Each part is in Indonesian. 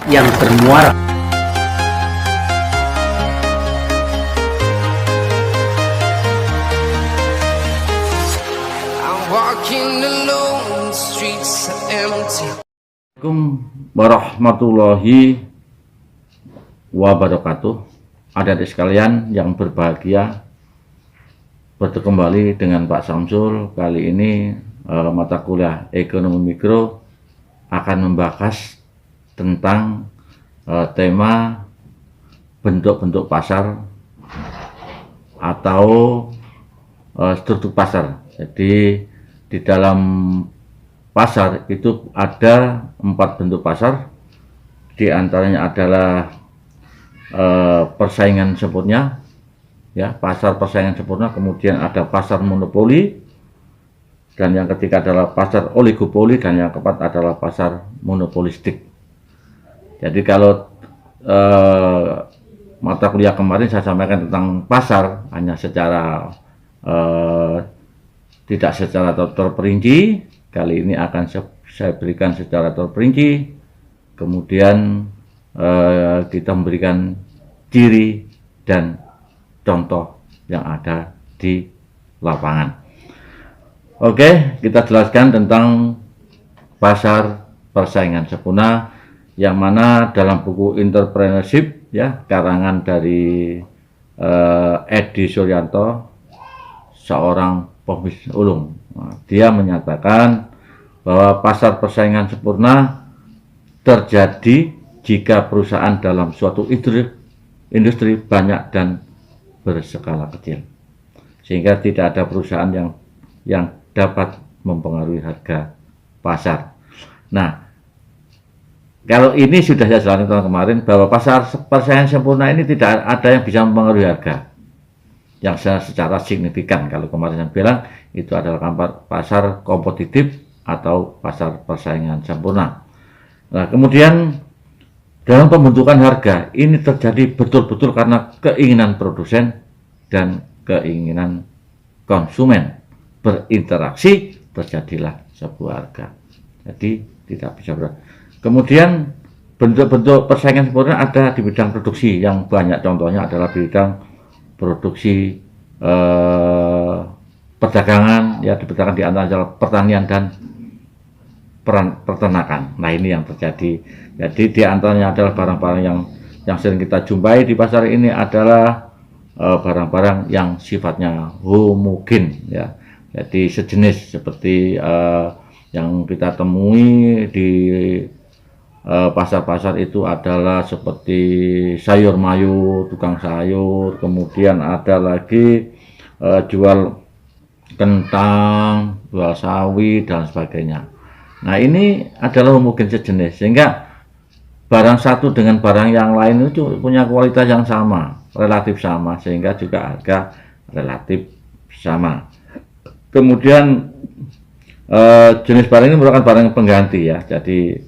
yang bermuara Assalamualaikum warahmatullahi wabarakatuh. Adik-adik sekalian yang berbahagia, bertemu kembali dengan Pak Samsul. Kali ini mata kuliah ekonomi mikro akan membahas tentang tema bentuk-bentuk pasar atau struktur pasar. Jadi di dalam pasar itu ada 4 bentuk pasar, di antaranya adalah persaingan sempurna, ya, pasar persaingan sempurna. Kemudian ada pasar monopoli, dan yang ketiga adalah pasar oligopoli, dan yang keempat adalah pasar monopolistik. Jadi kalau mata kuliah kemarin saya sampaikan tentang pasar hanya secara tidak secara terperinci. Kali ini akan saya berikan secara terperinci, kemudian kita memberikan ciri dan contoh yang ada di lapangan. Oke, kita jelaskan tentang pasar persaingan sempurna, yang mana dalam buku Entrepreneurship, ya, karangan dari Edi Suryanto, seorang pembisnis ulung. Dia menyatakan bahwa pasar persaingan sempurna terjadi jika perusahaan dalam suatu industri banyak dan berskala kecil, sehingga tidak ada perusahaan yang dapat mempengaruhi harga pasar. Nah, kalau ini sudah saya jelaskan tahun kemarin, bahwa pasar persaingan sempurna ini tidak ada yang bisa mempengaruhi harga yang secara signifikan. Kalau kemarin saya bilang itu adalah pasar kompetitif atau pasar persaingan sempurna. Nah, kemudian dalam pembentukan harga ini terjadi betul-betul karena keinginan produsen dan keinginan konsumen berinteraksi, terjadilah sebuah harga. Jadi tidak bisa berat. Kemudian bentuk-bentuk persaingan sempurna ada di bidang produksi, yang banyak contohnya adalah bidang produksi perdagangan, ya, di antara pertanian dan peternakan. Nah, ini yang terjadi. Jadi di antaranya adalah barang-barang yang sering kita jumpai di pasar ini adalah barang-barang yang sifatnya homogen, ya. Jadi sejenis seperti yang kita temui di pasar-pasar itu adalah seperti sayur mayur, tukang sayur, kemudian ada lagi jual kentang, jual sawi, dan sebagainya. Nah, ini adalah homogen sejenis, sehingga barang satu dengan barang yang lain itu punya kualitas yang sama, relatif sama, sehingga juga harga relatif sama. Kemudian jenis barang ini merupakan barang pengganti, ya. Jadi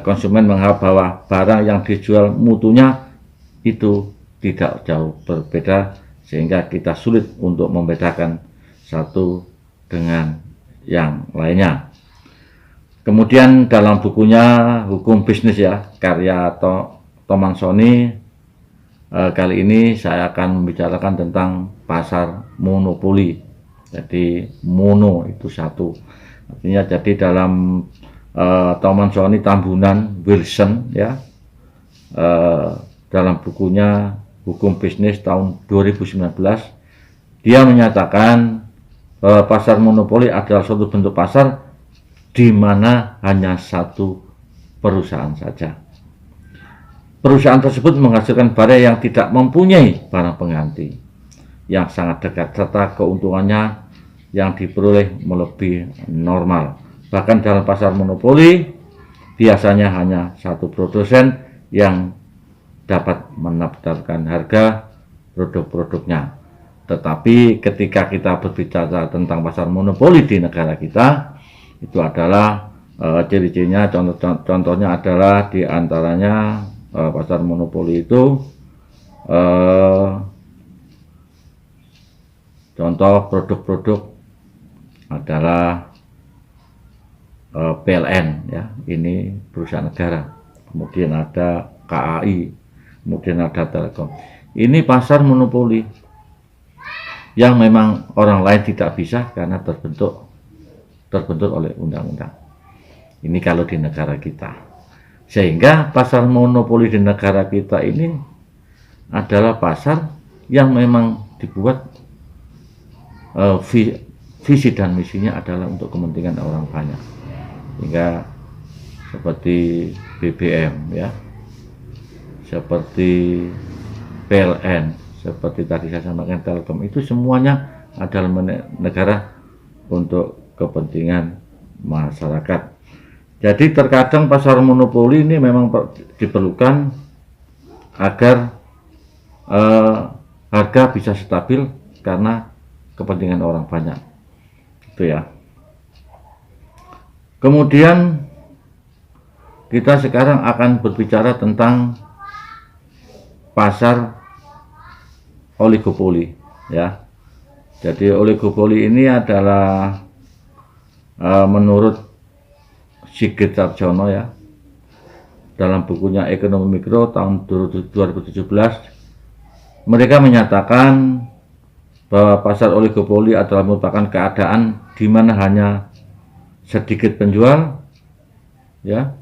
konsumen menganggap bahwa barang yang dijual mutunya itu tidak jauh berbeda, sehingga kita sulit untuk membedakan satu dengan yang lainnya. Kemudian dalam bukunya Hukum Bisnis, ya, karya Thomas Sony, kali ini saya akan membicarakan tentang pasar monopoli. Jadi mono itu satu, artinya jadi dalam Thomas Sony Tambunan Wilson, ya, dalam bukunya Hukum Bisnis tahun 2019, dia menyatakan pasar monopoli adalah suatu bentuk pasar di mana hanya satu perusahaan saja. Perusahaan tersebut menghasilkan barang yang tidak mempunyai barang pengganti yang sangat dekat, serta keuntungannya yang diperoleh melebihi normal. Bahkan dalam pasar monopoli biasanya hanya satu produsen yang dapat menetapkan harga produk-produknya. Tetapi ketika kita berbicara tentang pasar monopoli di negara kita, itu adalah Ciri-cirinya contohnya adalah diantaranya pasar monopoli itu contoh produk-produk adalah PLN, ya, ini perusahaan negara, kemudian ada KAI, kemudian ada Telkom. Ini pasar monopoli yang memang orang lain tidak bisa karena terbentuk oleh undang-undang. Ini kalau di negara kita. Sehingga pasar monopoli di negara kita ini adalah pasar yang memang dibuat visi dan misinya adalah untuk kepentingan orang banyak. Hingga seperti BBM, ya, seperti PLN, seperti tadi saya sampaikan Telkom, itu semuanya adalah negara untuk kepentingan masyarakat. Jadi terkadang pasar monopoli ini memang diperlukan agar harga bisa stabil karena kepentingan orang banyak, itu ya. Kemudian kita sekarang akan berbicara tentang pasar oligopoli, ya. Jadi oligopoli ini adalah menurut Sigit Sarjono, ya, dalam bukunya Ekonomi Mikro tahun 2017, mereka menyatakan bahwa pasar oligopoli adalah merupakan keadaan di mana hanya sedikit penjual, ya,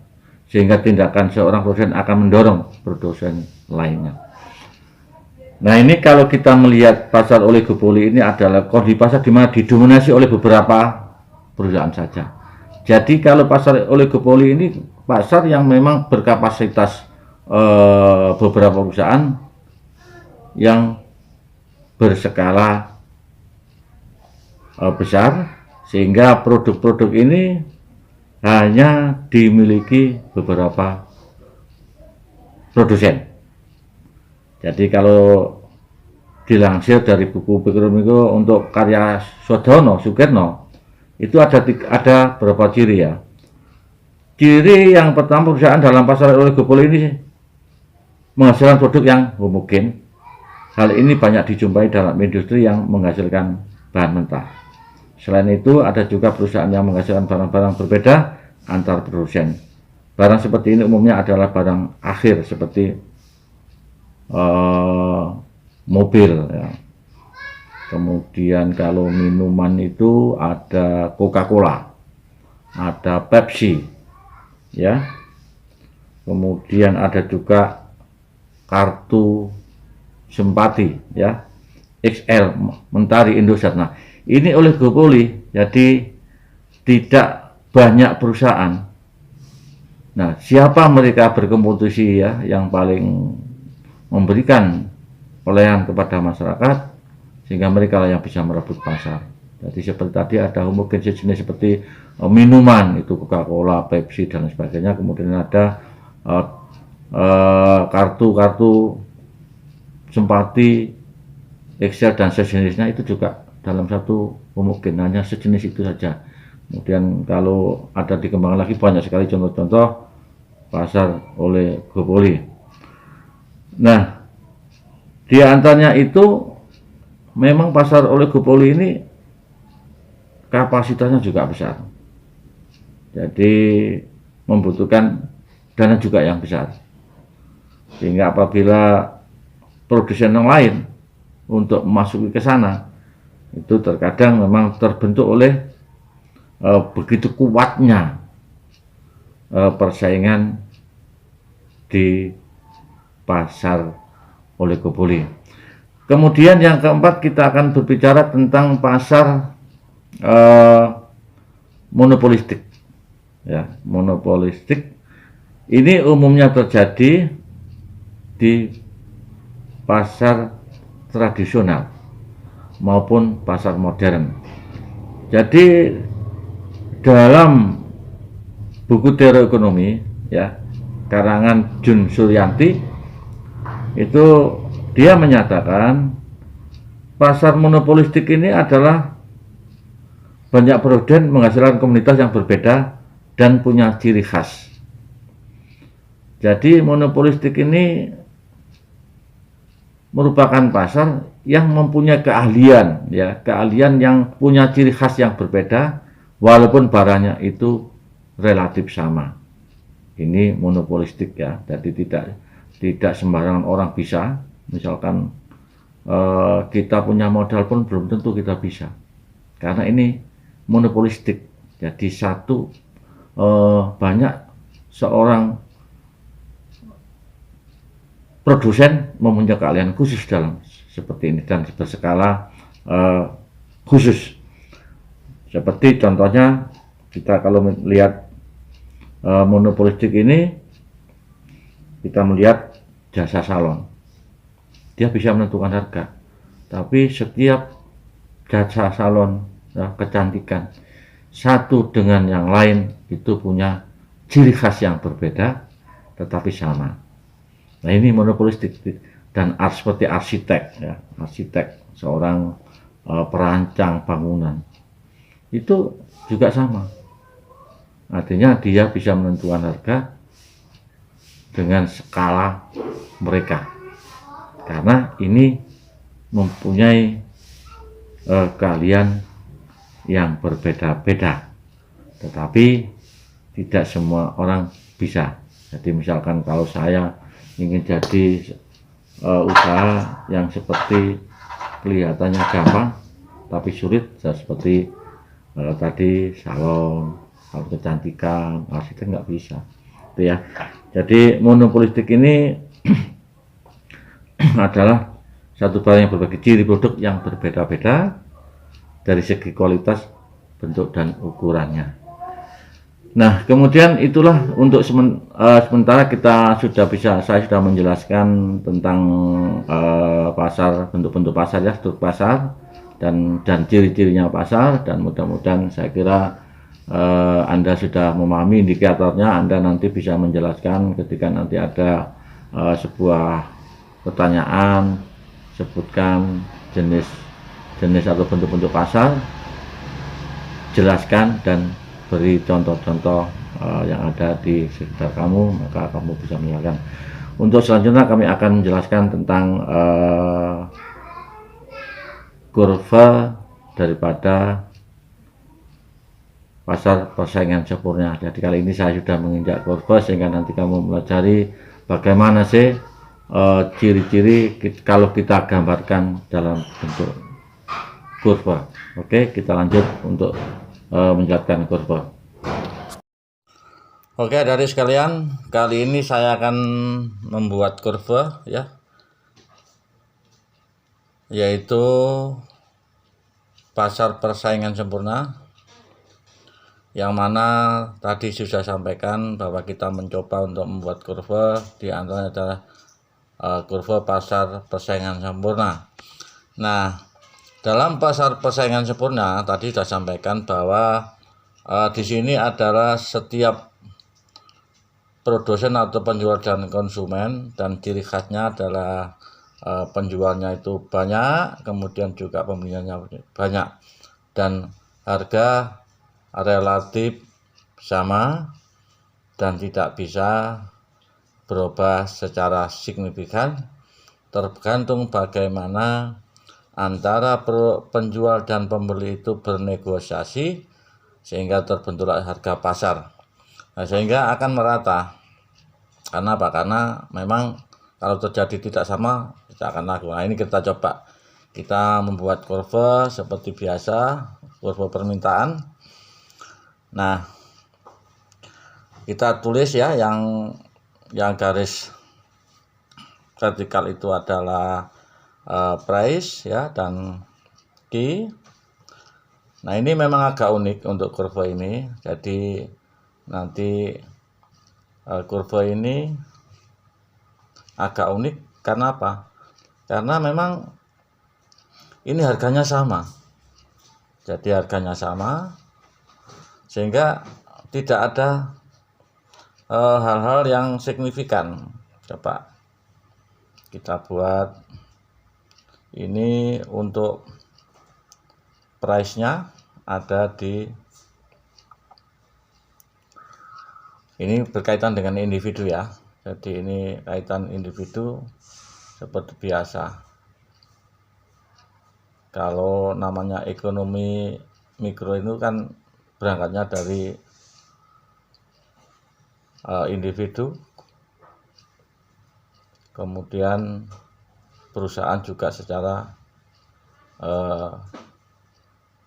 sehingga tindakan seorang produsen akan mendorong produsen lainnya. Nah, ini kalau kita melihat pasar oligopoli ini adalah kondisi pasar di mana didominasi oleh beberapa perusahaan saja. Jadi kalau pasar oligopoli ini pasar yang memang berkapasitas beberapa perusahaan yang berskala besar, sehingga produk-produk ini hanya dimiliki beberapa produsen. Jadi kalau dilansir dari buku Ekonomi Mikro untuk karya Sugierno, itu ada beberapa ciri, ya. Ciri yang pertama, perusahaan dalam pasar oligopoli ini menghasilkan produk yang homogen. Hal ini banyak dijumpai dalam industri yang menghasilkan bahan mentah. Selain itu, ada juga perusahaan yang menghasilkan barang-barang berbeda antar produsen. Barang seperti ini umumnya adalah barang akhir seperti mobil, ya. Kemudian kalau minuman itu ada Coca-Cola, ada Pepsi, ya. Kemudian ada juga kartu simpati, ya, XL, Mentari, Indosat. Nah, ini oligopoli, jadi tidak banyak perusahaan. Nah, siapa mereka berkompetisi, ya, yang paling memberikan pelayanan kepada masyarakat, sehingga mereka lah yang bisa merebut pasar. Jadi seperti tadi ada homogen sejenis seperti minuman, itu Coca-Cola, Pepsi, dan sebagainya. Kemudian ada kartu-kartu simpati, Excel, dan sejenisnya, itu juga dalam satu homogen, hanya sejenis itu saja. Kemudian kalau ada dikembangkan lagi, banyak sekali contoh-contoh pasar oligopoli. Nah, di antaranya itu memang pasar oligopoli ini kapasitasnya juga besar, jadi membutuhkan dana juga yang besar, sehingga apabila produsen yang lain untuk masuk ke sana, itu terkadang memang terbentuk oleh begitu kuatnya persaingan di pasar oligopoli. Kemudian yang keempat, kita akan berbicara tentang pasar monopolistik, ya. Monopolistik ini umumnya terjadi di pasar tradisional maupun pasar modern. Jadi dalam buku teori ekonomi, ya, karangan Jun Suryanti, itu dia menyatakan pasar monopolistik ini adalah banyak produsen menghasilkan komunitas yang berbeda dan punya ciri khas. Jadi monopolistik ini merupakan pasar yang mempunyai keahlian, ya, keahlian yang punya ciri khas yang berbeda, walaupun barangnya itu relatif sama. Ini monopolistik, ya, jadi tidak sembarangan orang bisa. Misalkan kita punya modal pun belum tentu kita bisa, karena ini monopolistik. Jadi banyak seorang produsen mempunyai keahlian khusus dalam seperti ini dan berskala khusus. Seperti contohnya kita kalau melihat monopolistik ini, kita melihat jasa salon, dia bisa menentukan harga, tapi setiap jasa salon, ya, kecantikan satu dengan yang lain itu punya ciri khas yang berbeda tetapi sama. Nah, ini monopolistik. Dan seperti arsitek, ya, arsitek, seorang perancang bangunan itu juga sama. Artinya dia bisa menentukan harga dengan skala mereka, karena ini mempunyai keahlian yang berbeda-beda, tetapi tidak semua orang bisa. Jadi misalkan kalau saya ingin jadi usaha yang seperti kelihatannya gampang tapi sulit, seperti tadi salon, kalau kecantikan, arsitek nggak bisa, itu ya. Jadi monopolistik ini adalah satu barang yang berbagai ciri produk yang berbeda-beda dari segi kualitas, bentuk, dan ukurannya. Nah, kemudian itulah untuk sementara saya sudah menjelaskan tentang pasar, bentuk-bentuk pasar, ya, struktur pasar dan ciri-cirinya pasar, dan mudah-mudahan saya kira Anda sudah memahami indikatornya. Anda nanti bisa menjelaskan ketika nanti ada sebuah pertanyaan, sebutkan jenis atau bentuk-bentuk pasar, jelaskan dan beri contoh-contoh yang ada di sekitar kamu, maka kamu bisa menjelaskan. Untuk selanjutnya kami akan menjelaskan tentang kurva daripada pasar persaingan sempurna. Jadi kali ini saya sudah menginjak kurva sehingga nanti kamu pelajari bagaimana sih ciri-ciri kalau kita gambarkan dalam bentuk kurva. Oke, kita lanjut untuk menjelaskan kurva. Oke, dari sekalian, kali ini saya akan membuat kurva, ya, yaitu pasar persaingan sempurna, yang mana tadi sudah sampaikan bahwa kita mencoba untuk membuat kurva, di antaranya adalah kurva pasar persaingan sempurna. Nah, dalam pasar persaingan sempurna tadi sudah sampaikan bahwa di sini adalah setiap produsen atau penjual dan konsumen, dan ciri khasnya adalah penjualnya itu banyak, kemudian juga pembelinya banyak, dan harga relatif sama dan tidak bisa berubah secara signifikan, tergantung bagaimana antara penjual dan pembeli itu bernegosiasi sehingga terbentuklah harga pasar. Nah, sehingga akan merata. Karena apa? Karena memang kalau terjadi tidak sama, tidak akan laku. Nah, ini kita coba. Kita membuat kurva seperti biasa, kurva permintaan. Nah, kita tulis, ya, yang garis vertikal itu adalah price, ya, dan key. Nah, ini memang agak unik untuk kurva ini. Jadi nanti kurva ini agak unik karena apa? Karena memang ini harganya sama. Jadi harganya sama sehingga tidak ada hal-hal yang signifikan. Coba kita buat ini untuk price-nya ada di Ini berkaitan dengan individu ya. Jadi ini kaitan individu seperti biasa. Kalau namanya ekonomi mikro itu kan berangkatnya dari individu, kemudian perusahaan juga secara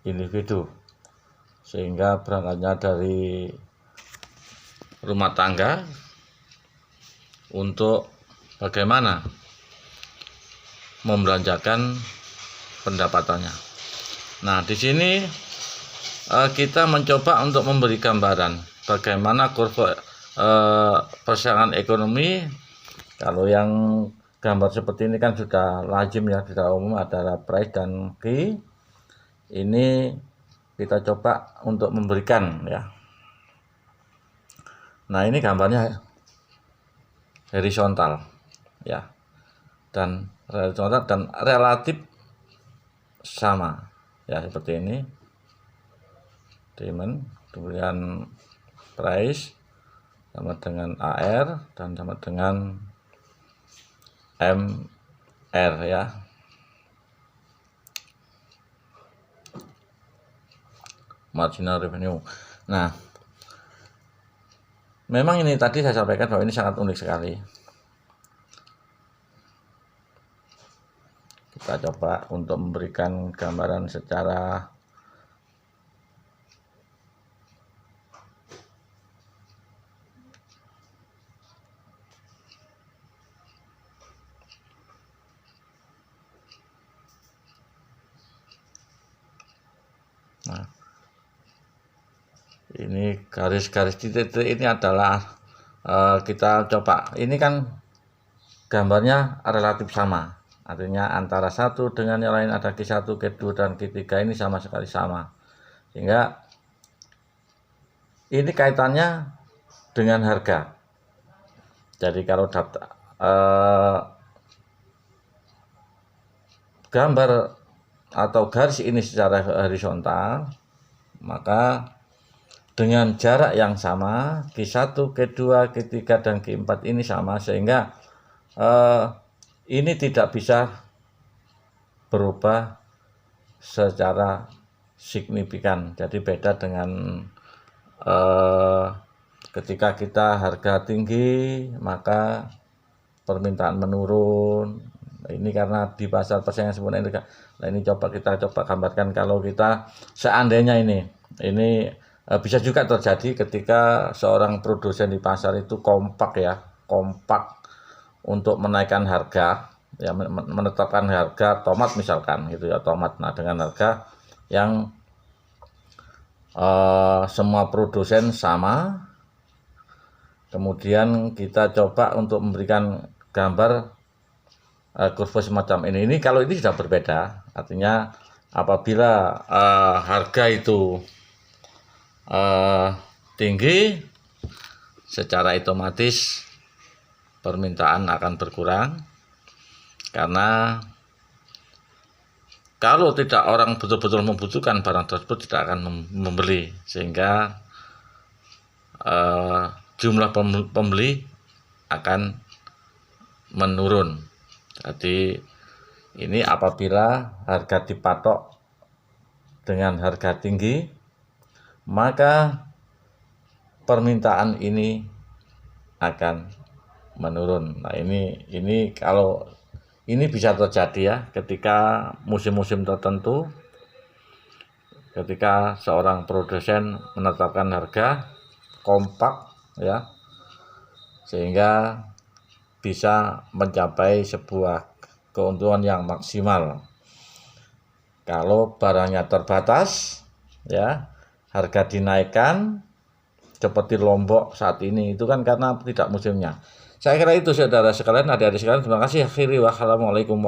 individu, sehingga berangkatnya dari rumah tangga untuk bagaimana membelanjakan pendapatannya. Nah, di sini kita mencoba untuk memberi gambaran bagaimana kurva persaingan ekonomi. Kalau yang gambar seperti ini kan sudah lazim ya, sudah umum, adalah price dan key. Ini kita coba untuk memberikan ya. Nah, ini gambarnya horizontal ya, dan horizontal dan relatif sama ya, seperti ini. Demand, kemudian price sama dengan AR dan sama dengan MR ya. Marginal revenue. Nah, memang ini tadi saya sampaikan bahwa ini sangat unik sekali. Kita coba untuk memberikan gambaran secara ini garis-garis titik ini adalah kita coba, ini kan gambarnya relatif sama, artinya antara satu dengan yang lain ada Q1, Q2 dan Q3 ini sama sekali sama, sehingga ini kaitannya dengan harga. Jadi kalau daftar gambar atau garis ini secara horizontal, maka dengan jarak yang sama, Q1, Q2, Q3, dan Q4 ini sama, sehingga ini tidak bisa berubah secara signifikan. Jadi beda dengan ketika kita harga tinggi, maka permintaan menurun. Ini karena di pasar persaingan sempurna ini. Nah, ini kita coba gambarkan kalau kita seandainya ini bisa juga terjadi ketika seorang produsen di pasar itu kompak untuk menaikkan harga ya, menetapkan harga tomat misalkan gitu ya, tomat. Nah, dengan harga yang semua produsen sama, kemudian kita coba untuk memberikan gambar kurva semacam ini. Ini kalau ini sudah berbeda, artinya apabila harga itu tinggi, secara otomatis permintaan akan berkurang, karena kalau tidak orang betul-betul membutuhkan barang tersebut tidak akan membeli, sehingga jumlah pembeli akan menurun. Jadi ini apabila harga dipatok dengan harga tinggi, maka permintaan ini akan menurun. Nah, ini kalau ini bisa terjadi ya ketika musim-musim tertentu, ketika seorang produsen menetapkan harga kompak ya, sehingga bisa mencapai sebuah keuntungan yang maksimal. Kalau barangnya terbatas ya, harga dinaikkan seperti Lombok saat ini, itu kan karena tidak musimnya. Saya kira itu saudara sekalian, adik-adik sekalian. Terima kasih. Akhiri wassalamualaikum.